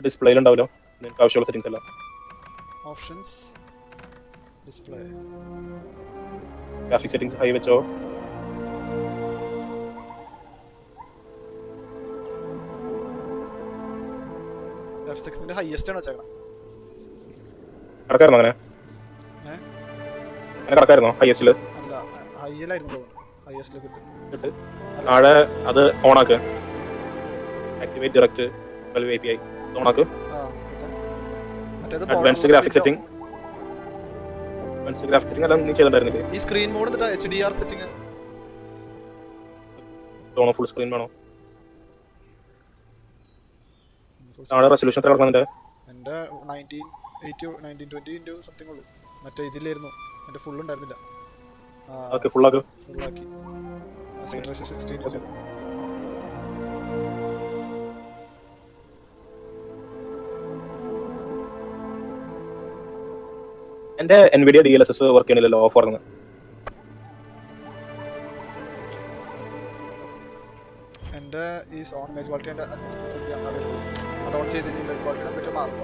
ഡിസ്പ്ലേയിൽ ഉണ്ടാവില്ല നിങ്ങൾക്ക് ആവശ്യമുള്ള സെറ്റിംഗ്സ് എല്ലാം. Options display graphic settings high വെച്ചോ. ഗ്രാഫിക്സിന്റെ ഹൈയസ്റ്റ് ആണ് വെച്ചേക്കണം. കടക്കായിരുന്നോ അങ്ങനെ കടക്കായിരുന്നോ ഹൈയസ്റ്റില്? അല്ല ഹൈയിലായിരുന്നു തോന്നുന്നു. ഹൈയസ്റ്റിൽ കിട്ടും. താഴെ അത് ഓണാക്ക്. ആക്ടിവേറ്റ് ഡയറക്റ്റ് API ഓണാക്ക്. അഡ്വാൻസ്ഡ് ഗ്രാഫിക് സെറ്റിംഗ് എല്ലാം നീ ചെയ്തിട്ടുണ്ടായിരുന്നില്ലേ? ഈ സ്ക്രീൻ മോഡ് HDR സെറ്റിംഗ് ആണോ? ഫുൾ സ്ക്രീൻ വേണോ? താഴെ റെസൊല്യൂഷൻ എത്ര കിടക്കുന്നുണ്ട്? എൻ്റെ 1920 സംതിങ് ഉള്ളൂ. മറ്റേ ഇതിലായിരുന്നു, മറ്റേ ഫുൾ ഉണ്ടായിരുന്നില്ല. ഫുള്ളാക്കി. എന്റെ NVIDIA DLSS വർക്ക് ചെയ്യണില്ലല്ലോ, ഓഫ് ആയിരുന്നു. എൻ്റെ ഈ സോൺ ഇമേജ് ക്വാളിറ്റി എൻ്റെ അത് ഓൺ ചെയ്ത് ഇമേജ് ക്വാളിറ്റി എന്തൊക്കെ മാറും.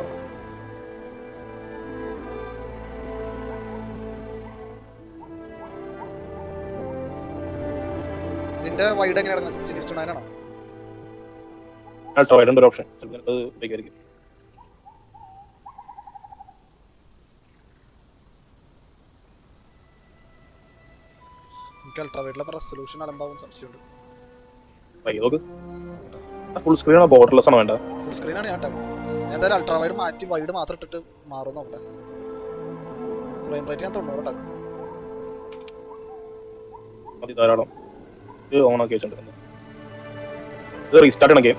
ഇതിന്റെ വൈഡ് എങ്ങനെ നടക്കുന്നത്? 16:9 ആണോ? അൾട്രാ വൈഡ് ഉണ്ട് ഒരു ഓപ്ഷൻ. ചിലപ്പോൾ അത് ഉപയോഗിക്കും. എനിക്ക് അൾട്രാ വൈഡിലെ റെസൊല്യൂഷൻ അലമ്പാവും സംശയമുണ്ട്. ഫുൾ സ്ക്രീൻ ആണോ ബോർഡർലെസ് ആണോ വേണ്ട? ഫുൾ സ്ക്രീനാണ് ഞാൻ എന്തായാലും അൾട്രാ വൈഡ് മാറ്റി വൈഡ് മാത്രം ഇട്ടിട്ട് മാറും നോക്കട്ടെ. ഫ്രെയിം റേറ്റ് ഞാൻ 90 ഉണ്ടാക്കും. മതി, ധാരാളം. ഇത് ഓൺ ആക്കി വെച്ചിട്ടുണ്ട്. ഇത് റീസ്റ്റാർട്ട് ചെയ്യണം ഗെയിം.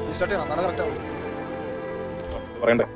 റീസ്റ്റാർട്ട് ചെയ്യണം, നല്ല കറക്റ്റ് ആവും പറയണ്ടേ?